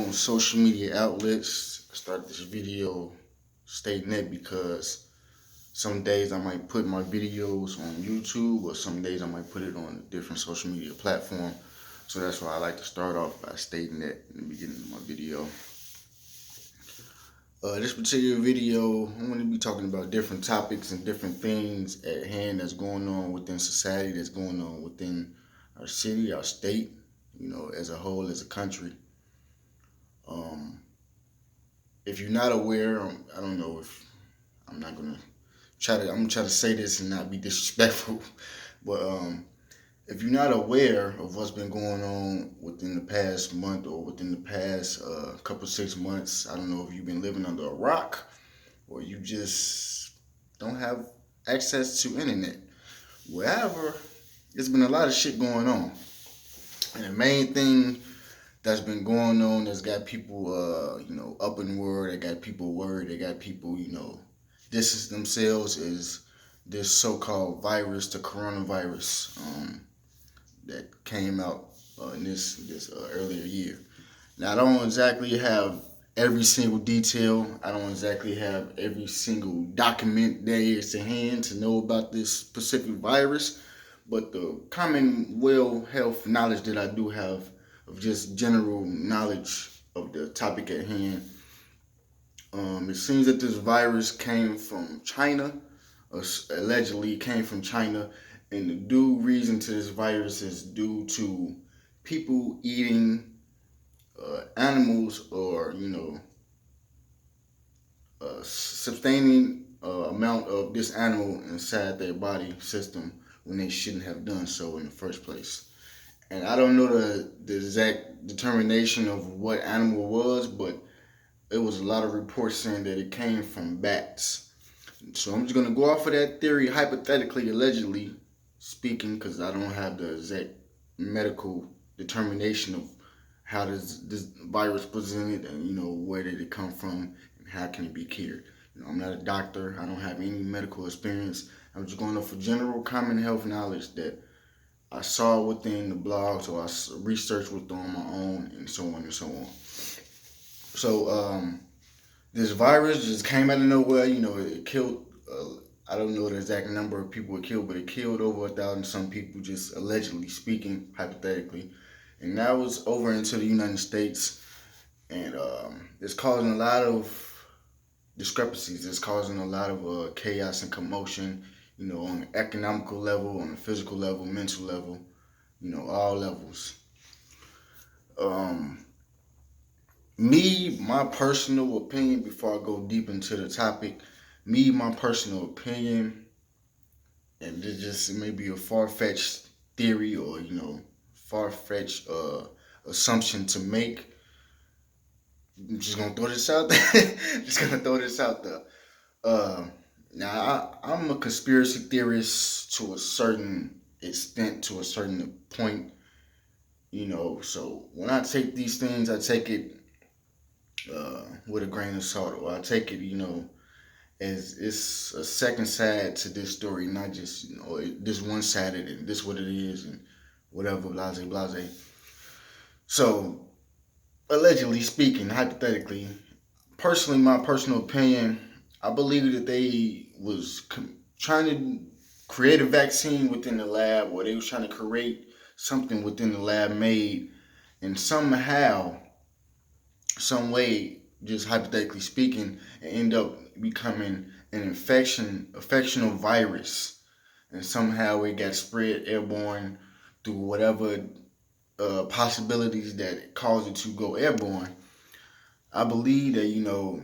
on social media outlets. I started this video stating that because some days I might put my videos on YouTube, or some days I might put it on a different social media platform. So that's why I like to start off by stating that in the beginning of my video. This particular video, I'm going to be talking about different topics and different things at hand that's going on within society, that's going on within our city, our state, as a whole, as a country. If you're not aware, I don't know if I'm not gonna I'm gonna try to say this and not be disrespectful, but if you're not aware of what's been going on within the past month or within the past couple 6 months, I don't know if you've been living under a rock or you just don't have access to internet. Wherever, there's been a lot of shit going on, and the main thing that's been going on that's got people, up in the world, that got people worried, they got people, distance themselves, is this so-called virus, the coronavirus, that came out in this earlier year. Now, I don't exactly have every single detail. I don't exactly have every single document there is to hand to know about this specific virus, but the common well health knowledge that I do have, of just general knowledge of the topic at hand. It seems that this virus came from China, or allegedly came from China, and the due reason to this virus is due to people eating animals, or sustaining amount of this animal inside their body system when they shouldn't have done so in the first place. And I don't know the exact determination of what animal it was, but it was a lot of reports saying that it came from bats. So I'm just going to go off of that theory, hypothetically, allegedly speaking, because I don't have the exact medical determination of how this virus presented, and where did it come from and how can it be cured. I'm not a doctor. I don't have any medical experience. I'm just going off of general common health knowledge that I saw within the blogs, or I researched with on my own, and so on and so on. So this virus just came out of nowhere. It killed, I don't know the exact number of people it killed, but it killed over 1,000 some people, just allegedly speaking, hypothetically. And that was over into the United States. And it's causing a lot of discrepancies. It's causing a lot of chaos and commotion, on the economical level, on the physical level, mental level, all levels. My personal opinion, before I go deep into the topic, my personal opinion, and it may be a far-fetched theory, or, far-fetched assumption to make. I'm just going to throw this out there. Now, I'm a conspiracy theorist to a certain extent, to a certain point, so when I take these things, I take it with a grain of salt, or I take it, as it's a second side to this story, not just, this one sided and this what it is and whatever, blase, blase. So, allegedly speaking, hypothetically, personally, my personal opinion, I believe that they was trying to create a vaccine within the lab, or they was trying to create something within the lab made, and somehow, some way, just hypothetically speaking, it end up becoming an infectional virus, and somehow it got spread airborne through whatever possibilities that caused it to go airborne. I believe that,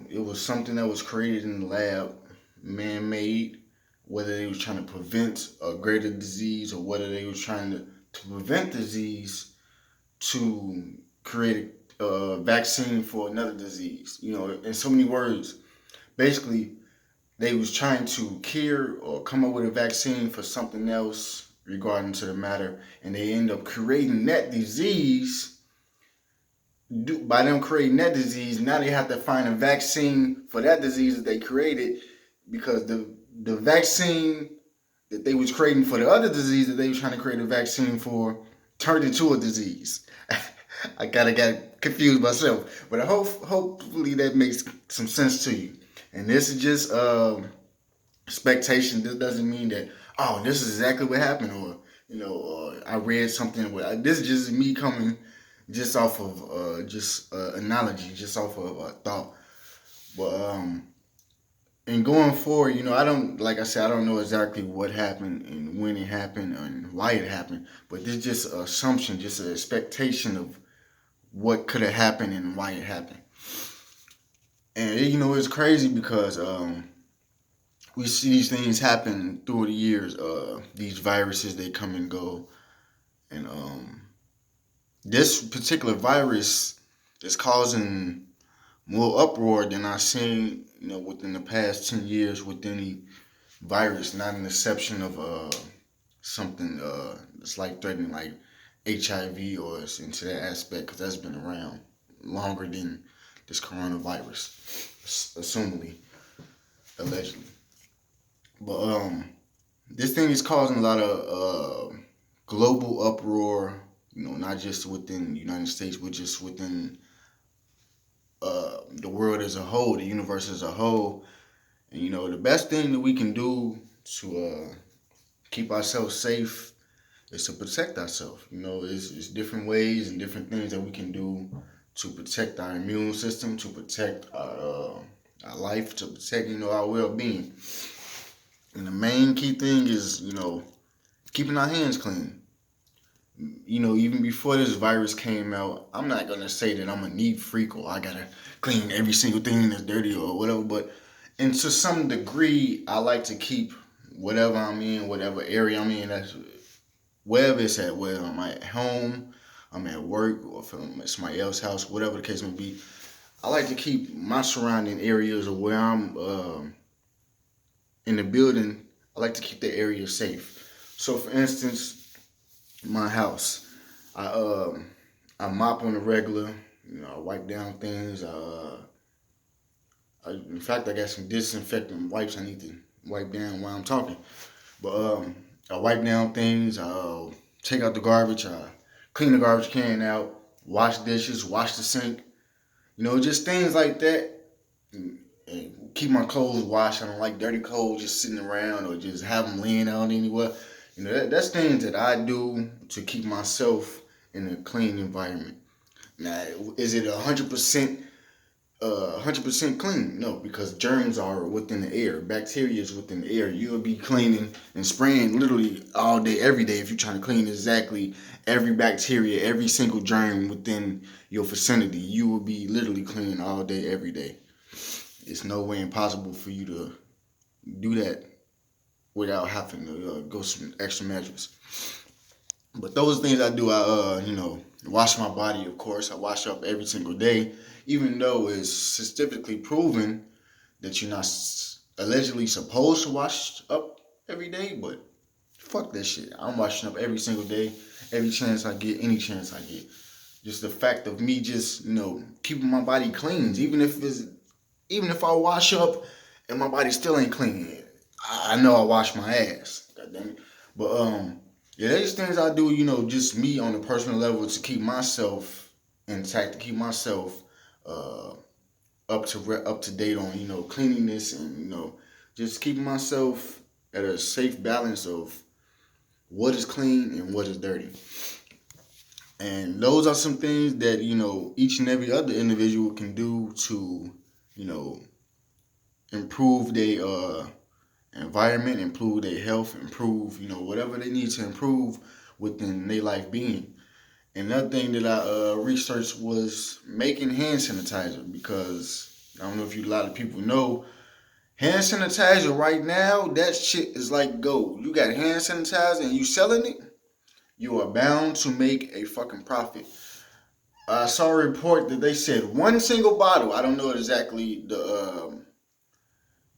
it was something that was created in the lab, man-made, whether they was trying to prevent a greater disease, or whether they was trying to prevent disease to create a vaccine for another disease. In so many words, basically, they was trying to cure or come up with a vaccine for something else regarding to the matter, and they end up creating that disease. By them creating that disease, now they have to find a vaccine for that disease that they created, because the vaccine that they was creating for the other disease that they was trying to create a vaccine for turned into a disease. I kind of got confused myself, but hopefully that makes some sense to you. And this is just expectation. This doesn't mean that this is exactly what happened, or or I read something. This is just me coming just off of just analogy, just off of thought. But and going forward, I don't, like I said, I don't know exactly what happened and when it happened and why it happened, but this is just an assumption, just an expectation of what could have happened and why it happened. And it's crazy because we see these things happen through the years. These viruses, they come and go, and this particular virus is causing more uproar than I've seen, within the past 10 years with any virus, not an exception of something that's like threatening like HIV or it's into that aspect, because that's been around longer than this coronavirus, assumingly, allegedly. But this thing is causing a lot of global uproar, not just within the United States, but just within the world as a whole, the universe as a whole. And the best thing that we can do to keep ourselves safe is to protect ourselves. It's different ways and different things that we can do to protect our immune system, to protect our life, to protect our well-being. And the main key thing is keeping our hands clean. Even before this virus came out, I'm not gonna say that I'm a neat freak or I gotta clean every single thing that's dirty or whatever, but and to some degree, I like to keep whatever I'm in, whatever area I'm in, that's wherever it's at, whether I'm at home, I'm at work, or if I'm at somebody else's house, whatever the case may be. I like to keep my surrounding areas of where I'm in the building. I like to keep the area safe. So, for instance, my house, I mop on the regular. I wipe down things. In fact, I got some disinfectant wipes I need to wipe down while I'm talking. But I wipe down things. I take out the garbage. I clean the garbage can out. Wash dishes. Wash the sink. Just things like that. And keep my clothes washed. I don't like dirty clothes just sitting around or just have them laying out anywhere. That's things that I do to keep myself in a clean environment. Now, is it 100% clean? No, because germs are within the air. Bacteria is within the air. You'll be cleaning and spraying literally all day, every day if you're trying to clean exactly every bacteria, every single germ within your vicinity. You will be literally cleaning all day, every day. It's no way impossible for you to do that without having to go some extra measures. But those things I do, I wash my body. Of course, I wash up every single day, even though it's scientifically proven that you're not allegedly supposed to wash up every day. But fuck that shit. I'm washing up every single day, every chance I get, any chance I get. Just the fact of me just keeping my body clean, even if I wash up and my body still ain't clean. I know I wash my ass. God damn it. But yeah, there's things I do, just me on a personal level to keep myself intact, to keep myself up to date on cleanliness and just keeping myself at a safe balance of what is clean and what is dirty. And those are some things that each and every other individual can do to improve their environment, improve their health, improve whatever they need to improve within their life being. Another thing that I researched was making hand sanitizer, because I don't know if a lot of people know, hand sanitizer right now, that shit is like gold. You got hand sanitizer and you selling it, you are bound to make a fucking profit. I saw a report that they said one single bottle, I don't know exactly the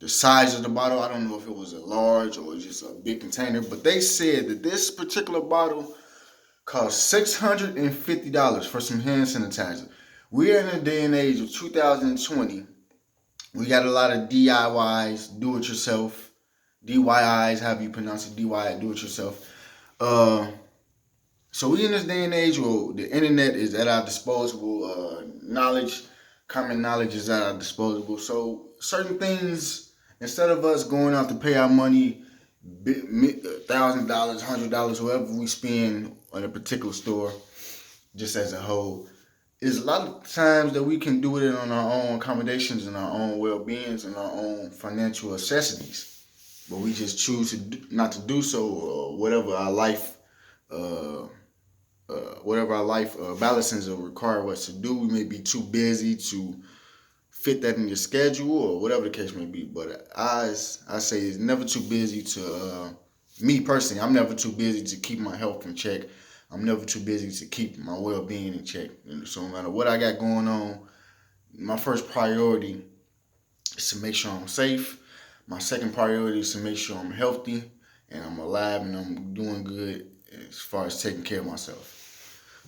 size of the bottle. I don't know if it was a large or just a big container, but they said that this particular bottle cost $650 for some hand sanitizer. We're in a day and age of 2020. We got a lot of DIYs, do it yourself, DIYs, however you pronounce it, DIY, do it yourself. So we in this day and age where the internet is at our disposal, knowledge, common knowledge is at our disposal. So certain things, instead of us going out to pay our money, $1,000, $100, whatever we spend on a particular store, just as a whole, is a lot of times that we can do it on our own accommodations and our own well-beings and our own financial necessities, but we just choose to not to do so, or uh, whatever our life balances or require us to do. We may be too busy to fit that in your schedule or whatever the case may be. But I say, it's never too busy to me personally. I'm never too busy to keep my health in check. I'm never too busy to keep my well-being in check. And so no matter what I got going on, my first priority is to make sure I'm safe. My second priority is to make sure I'm healthy and I'm alive and I'm doing good as far as taking care of myself.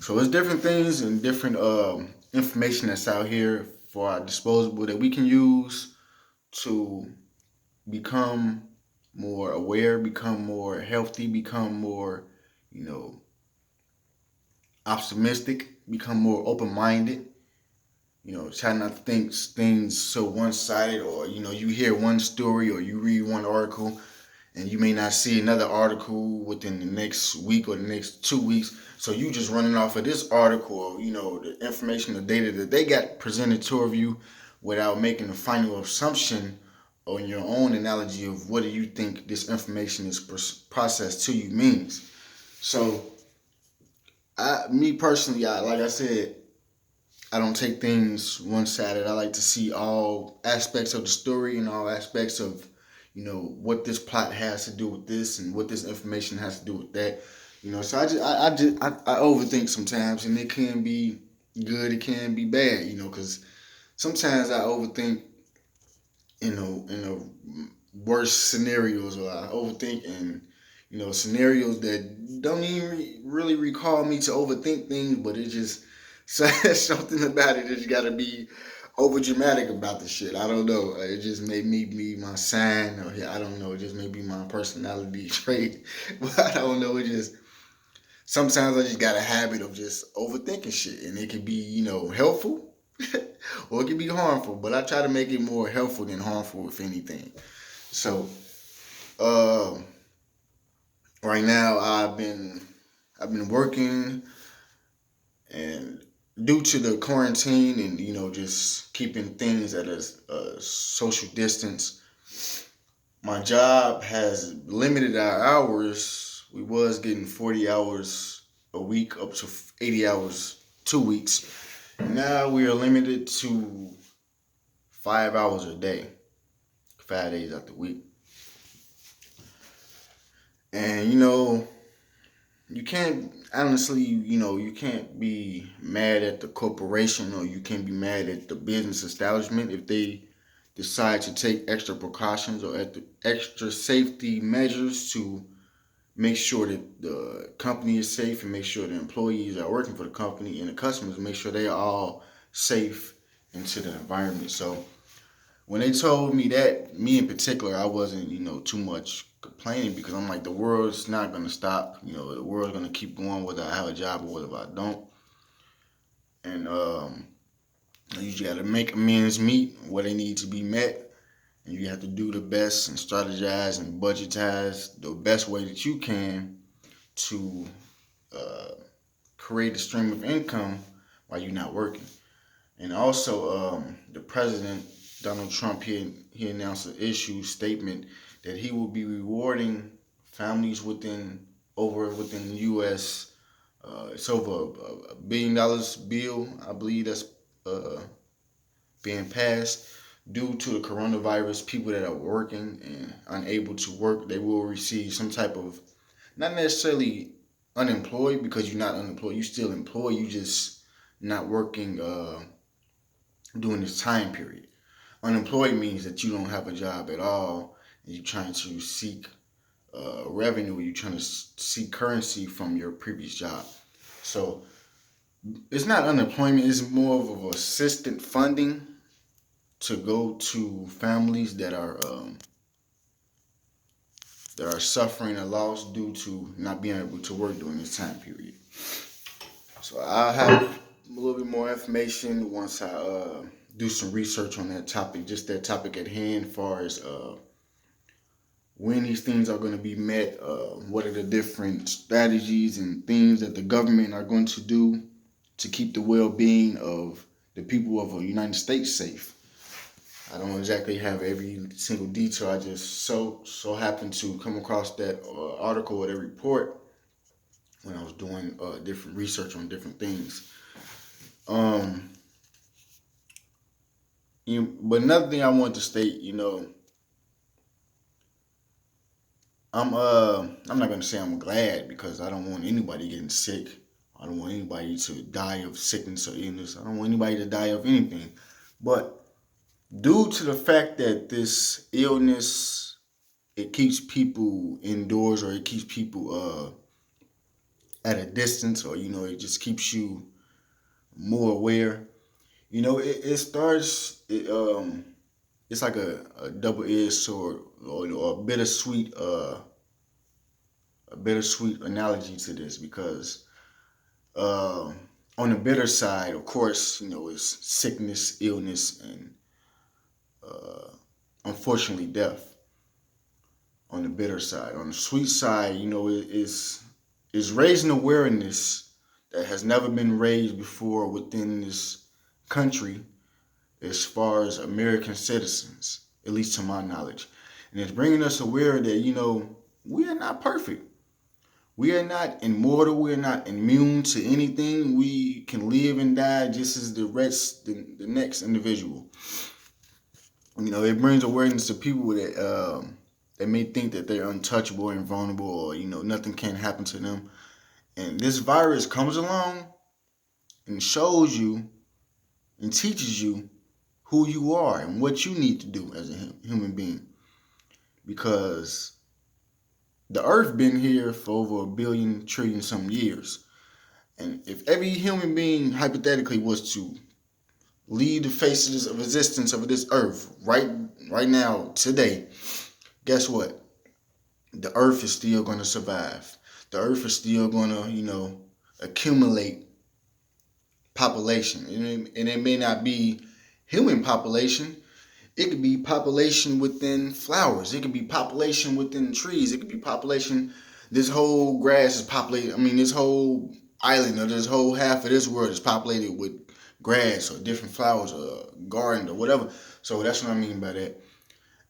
So there's different things and different information that's out here for our disposable that we can use to become more aware, become more healthy, become more, you know, optimistic, become more open-minded. Try not to think things so one-sided, or you hear one story or you read one article and you may not see another article within the next week or the next 2 weeks. So you just running off of this article, or, the information, the data that they got presented to you, without making a final assumption on your own analogy of what do you think this information is processed to you means. So, me personally, like I said, I don't take things one-sided. I like to see all aspects of the story and all aspects of, what this plot has to do with this and what this information has to do with that. So I overthink sometimes, and it can be good, it can be bad. Because sometimes I overthink, worst scenarios, or I overthink in, scenarios that don't even really recall me to overthink things, but it just says something about it. It's got to be over dramatic about the shit. I don't know. It just may be my sign, or I don't know. It just may be my personality trait, but I don't know. It just sometimes I just got a habit of just overthinking shit, and it can be helpful, or it can be harmful. But I try to make it more helpful than harmful, if anything. So, right now I've been working, and due to the quarantine and just keeping things at a social distance, my job has limited our hours. We was getting 40 hours a week, up to 80 hours 2 weeks. Now we are limited to 5 hours a day, 5 days out the week. And you can't, honestly, you can't be mad at the corporation, or you can't be mad at the business establishment if they decide to take extra precautions or at the extra safety measures to make sure that the company is safe, and make sure the employees are working for the company and the customers, make sure they are all safe into the environment. So when they told me that, me in particular, I wasn't, too much complaining, because I'm like, the world's not going to stop. The world's going to keep going whether I have a job or whether I don't. And you just got to make amends meet where they need to be met. And you have to do the best and strategize and budgetize the best way that you can to create a stream of income while you're not working. And also, the president, Donald Trump, he announced an statement that he will be rewarding families within the U.S. It's over $1 billion bill, I believe, that's being passed due to the coronavirus. People that are working and unable to work, they will receive some type of, not necessarily unemployed, because you're not unemployed, you're still employed, you just not working during this time period. Unemployed means that you don't have a job at all, and you're trying to seek revenue, you're trying to seek currency from your previous job. So it's not unemployment, it's more of assistant funding to go to families that are suffering a loss due to not being able to work during this time period. So I'll have a little bit more information once I do some research on that topic, just that topic at hand, as far as when these things are going to be met, what are the different strategies and things that the government are going to do to keep the well-being of the people of the United States safe. I don't exactly have every single detail. I just so happened to come across that article or that report when I was doing different research on different things. Um, but another thing I want to state, I'm not gonna say I'm glad because I don't want anybody getting sick. I don't want anybody to die of sickness or illness. I don't want anybody to die of anything. But due to the fact that this illness, it keeps people indoors, or it keeps people at a distance, or it just keeps you more aware. It starts. It's like a double-edged sword, or a bittersweet analogy to this, because uh, on the bitter side, of course, it's sickness, illness, and uh, unfortunately death. On the bitter side, on the sweet side, it's raising awareness that has never been raised before within this country, as far as American citizens, at least to my knowledge. And it's bringing us aware that, we are not perfect. We are not immortal. We are not immune to anything. We can live and die just as the next individual. It brings awareness to people that may think that they're untouchable, invulnerable, or nothing can happen to them. And this virus comes along and shows you and teaches you who you are and what you need to do as a human being. Because the earth been here for over 1 billion trillion some years. And if every human being hypothetically was to leave the faces of existence of this earth right now, today, guess what? The earth is still going to survive. The earth is still going to, accumulate population. And it may not be human population. It could be population within flowers. It could be population within trees. It could be population. This whole grass is populated. I mean, this whole island, or this whole half of this world is populated with grass or different flowers or garden or whatever. So that's what I mean by that.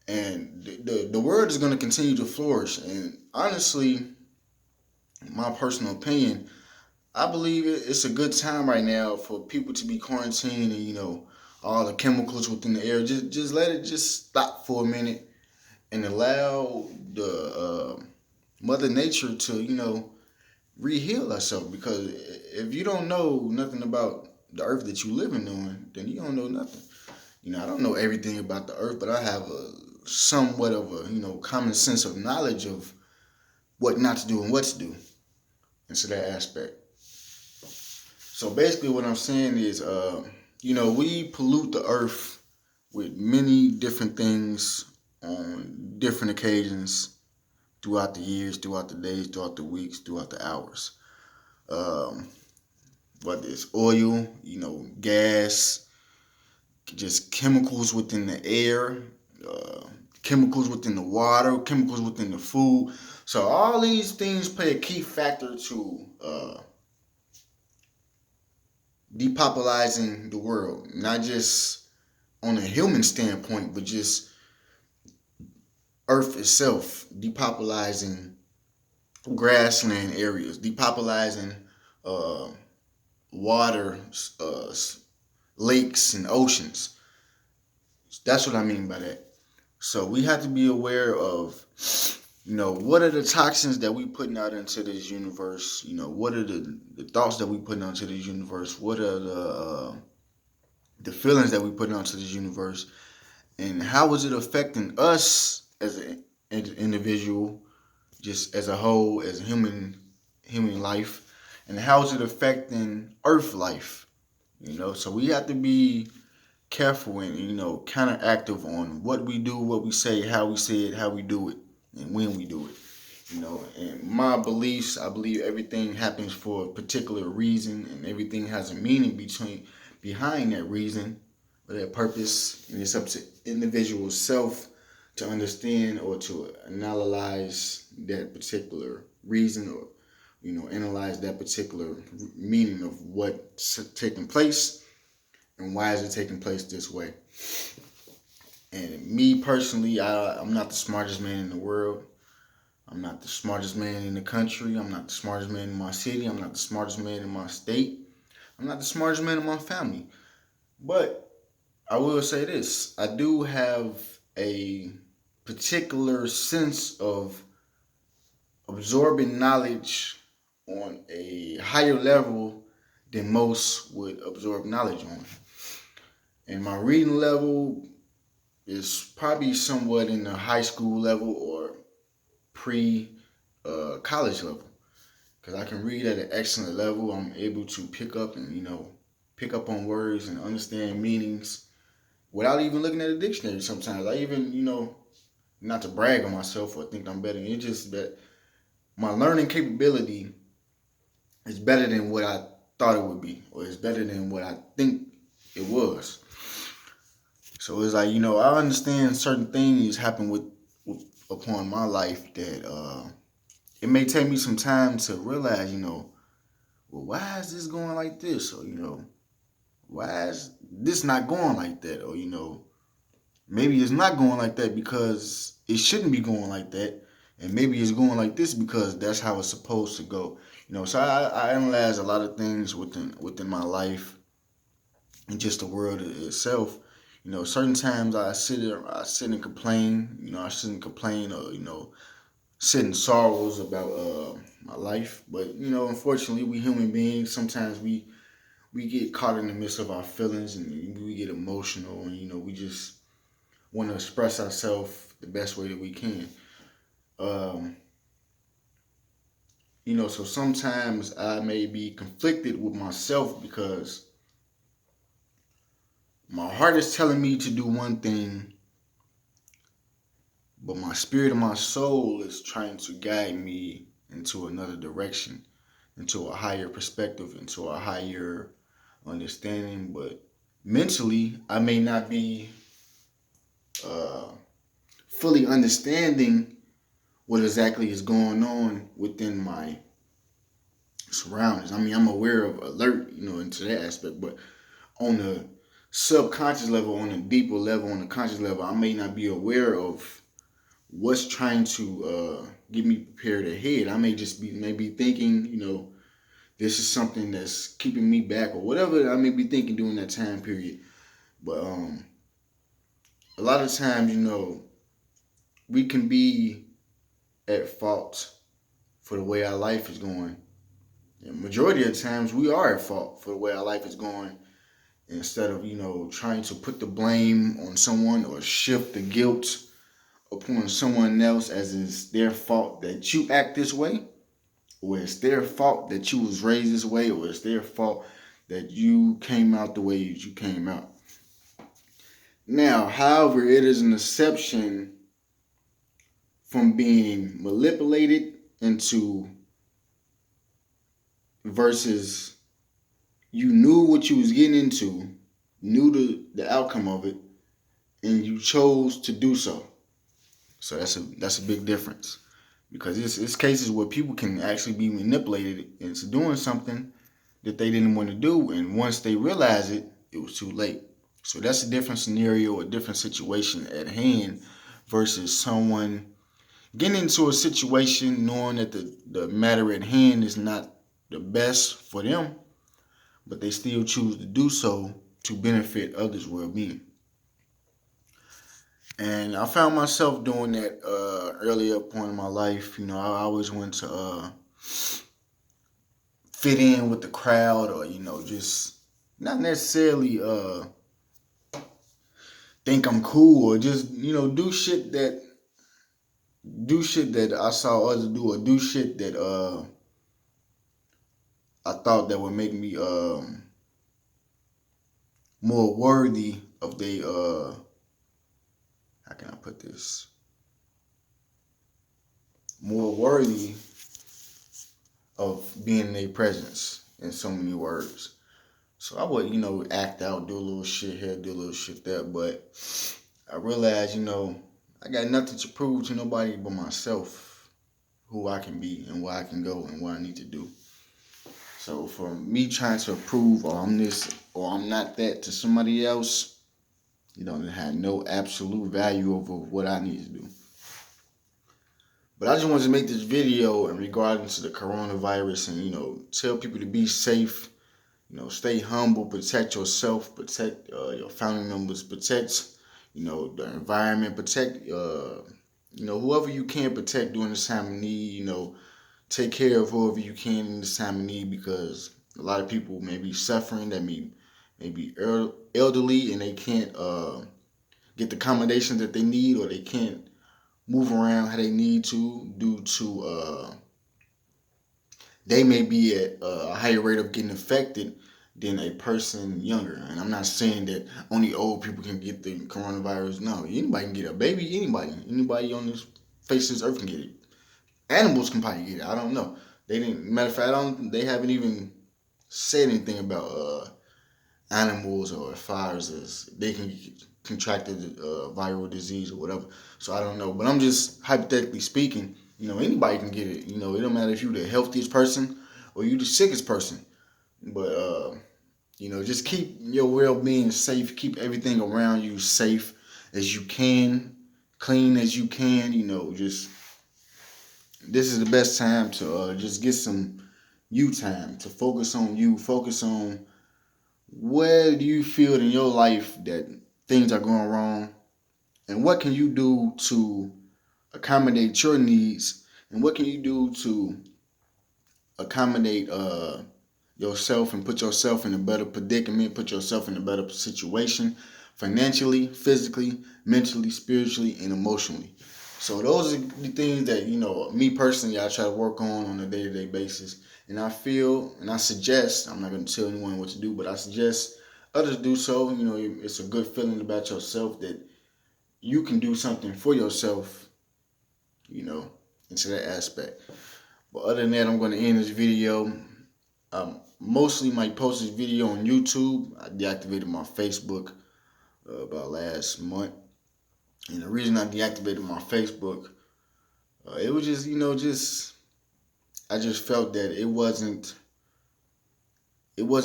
And the world is going to continue to flourish. And honestly, my personal opinion, I believe it's a good time right now for people to be quarantined, and all the chemicals within the air. Just let it just stop for a minute and allow the Mother Nature to reheal herself. Because if you don't know nothing about the earth that you living on, then you don't know nothing. I don't know everything about the earth, but I have a somewhat of a common sense of knowledge of what not to do and what to do into that aspect. So basically, what I'm saying is, we pollute the earth with many different things on different occasions throughout the years, throughout the days, throughout the weeks, throughout the hours. Um, Whether it's oil, gas, just chemicals within the air, uh, chemicals within the water, chemicals within the food. So all these things play a key factor to depopulizing the world, not just on a human standpoint, but just Earth itself, depopulizing grassland areas, depopulizing uh, water, uh, lakes, and oceans. That's what I mean by that. So we have to be aware of, what are the toxins that we putting out into this universe? What are the thoughts that we putting out into this universe? What are the feelings that we putting out into this universe? And how is it affecting us as an individual, just as a whole, as a human life? And how is it affecting Earth life? So we have to be careful and kind of active on what we do, what we say, how we say it, how we do it, and when we do it. In my beliefs, I believe everything happens for a particular reason, and everything has a meaning behind that reason or that purpose, and it's up to individual self to understand or to analyze that particular reason, or analyze that particular meaning of what's taking place and why is it taking place this way. And me personally, I'm not the smartest man in the world. I'm not the smartest man in the country. I'm not the smartest man in my city. I'm not the smartest man in my state. I'm not the smartest man in my family. But I will say this. I do have a particular sense of absorbing knowledge on a higher level than most would absorb knowledge on. And my reading level is probably somewhat in the high school level or pre college level, because I can read at an excellent level. I'm able to pick up on words and understand meanings without even looking at a dictionary. Sometimes I even not to brag on myself or think I'm better. It's just that my learning capability is better than what I thought it would be, or it's better than what I think it was. So it's like I understand certain things happen with upon my life that it may take me some time to realize, well, why is this going like this? Or, why is this not going like that? Or, maybe it's not going like that because it shouldn't be going like that. And maybe it's going like this because that's how it's supposed to go. So I analyze a lot of things within my life and just the world itself. Certain times I sit and complain. I sit and complain or, sit in sorrows about my life. But unfortunately, we human beings sometimes we get caught in the midst of our feelings and we get emotional, and we just want to express ourselves the best way that we can. Um, so sometimes I may be conflicted with myself because my heart is telling me to do one thing, but my spirit and my soul is trying to guide me into another direction, into a higher perspective, into a higher understanding. But mentally, I may not be uh, fully understanding what exactly is going on within my surroundings. I mean, I'm aware of alert, into that aspect, but on the subconscious level, on the deeper level, on the conscious level, I may not be aware of what's trying to get me prepared ahead. I may just be maybe thinking, this is something that's keeping me back or whatever I may be thinking during that time period. But a lot of times, we can be at fault for the way our life is going. And majority of the times we are at fault for the way our life is going, instead of, trying to put the blame on someone or shift the guilt upon someone else as it's their fault that you act this way, or it's their fault that you was raised this way, or it's their fault that you came out the way you came out. Now, however, it is an exception from being manipulated into versus you knew what you was getting into, knew the outcome of it, and you chose to do so. So that's a big difference, because it's cases where people can actually be manipulated into doing something that they didn't want to do, and once they realize it, it was too late. So that's a different scenario, a different situation at hand, versus someone getting into a situation knowing that the matter at hand is not the best for them, but they still choose to do so to benefit others' well-being. And I found myself doing that earlier point in my life. I always went to fit in with the crowd, or just not necessarily think I'm cool, or just do shit that I saw others do, or do shit that I thought that would make me more worthy of they how can I put this? more worthy of being in their presence in so many words. So I would, act out, do a little shit here, do a little shit there, but I realized, I got nothing to prove to nobody but myself, who I can be and where I can go and what I need to do. So for me trying to prove I'm this or I'm not that to somebody else, it had no absolute value over what I need to do. But I just wanted to make this video in regarding to the coronavirus and, tell people to be safe, stay humble, protect yourself, protect your family members, protect, the environment, protect, whoever you can protect during this time of need, take care of whoever you can in this time of need, because a lot of people may be suffering, that may be elderly, and they can't get the accommodations that they need, or they can't move around how they need to due to they may be at a higher rate of getting infected than a person younger. And I'm not saying that only old people can get the coronavirus. No, anybody can get it. A baby, anybody on this face of this earth can get it. Animals can probably get it. I don't know. They didn't. Matter of fact, they haven't even said anything about animals or fires as they can contract a viral disease or whatever. So I don't know. But I'm just hypothetically speaking. Anybody can get it. It don't matter if you're the healthiest person or you the sickest person. But just keep your well-being safe. Keep everything around you safe as you can, clean as you can. Just this is the best time to just get some you time to focus on you. Focus on where do you feel in your life that things are going wrong, and what can you do to accommodate your needs, and what can you do to accommodate yourself and put yourself in a better predicament, put yourself in a better situation financially, physically, mentally, spiritually, and emotionally. So those are the things that, me personally, I try to work on a day-to-day basis. And I feel, and I suggest, I'm not going to tell anyone what to do, but I suggest others do so. It's a good feeling about yourself that you can do something for yourself, into that aspect. But other than that, I'm going to end this video. Mostly might post this video on YouTube. I deactivated my Facebook about last month. And the reason I deactivated my Facebook, it was just, I just felt that it wasn't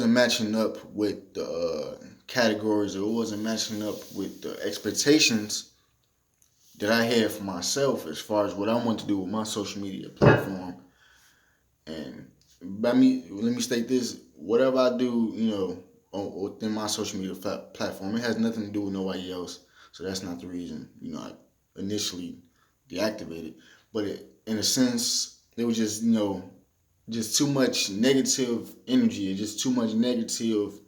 matching up with the categories, or it wasn't matching up with the expectations that I had for myself as far as what I want to do with my social media platform. And let me state this: whatever I do, within my social media platform, it has nothing to do with nobody else. So that's not the reason, I initially deactivated. But in a sense, it was just too much negative energy, or just too much negative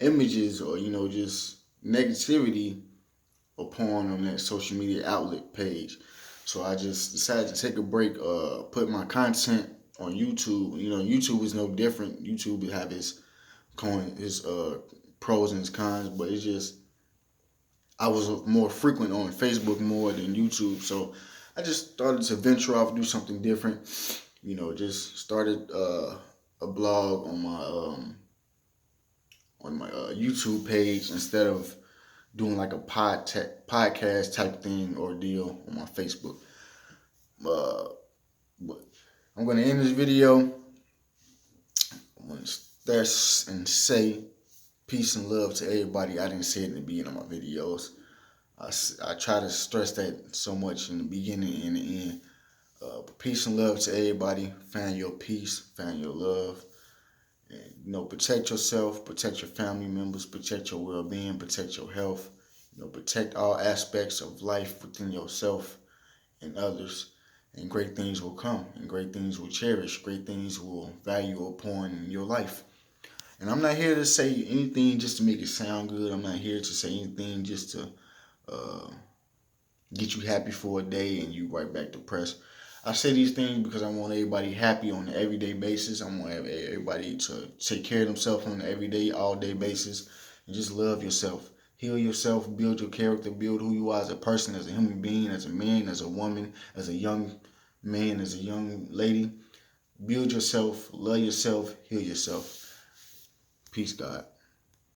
images, or just negativity upon on that social media outlet page. So I just decided to take a break, put my content on YouTube. YouTube is no different. YouTube have its pros and its cons, but it's just I was more frequent on Facebook more than YouTube. So I just started to venture off, do something different. Just started a blog on my YouTube page instead of doing like a podcast type thing or deal on my Facebook. But I'm going to end this video. I'm going to stress and say peace and love to everybody. I didn't say it in the beginning of my videos. I try to stress that so much in the beginning and the end. Peace and love to everybody. Find your peace, find your love. And, protect yourself, protect your family members, protect your well-being, protect your health. Protect all aspects of life within yourself and others. And great things will come, and great things will cherish, great things will value upon in your life. And I'm not here to say anything just to make it sound good. I'm not here to say anything just to get you happy for a day and you right back depressed. I say these things because I want everybody happy on an everyday basis. I want everybody to take care of themselves on an everyday, all day basis, and just love yourself. Heal yourself, build your character, build who you are as a person, as a human being, as a man, as a woman, as a young man, as a young lady. Build yourself, love yourself, heal yourself. Peace, God.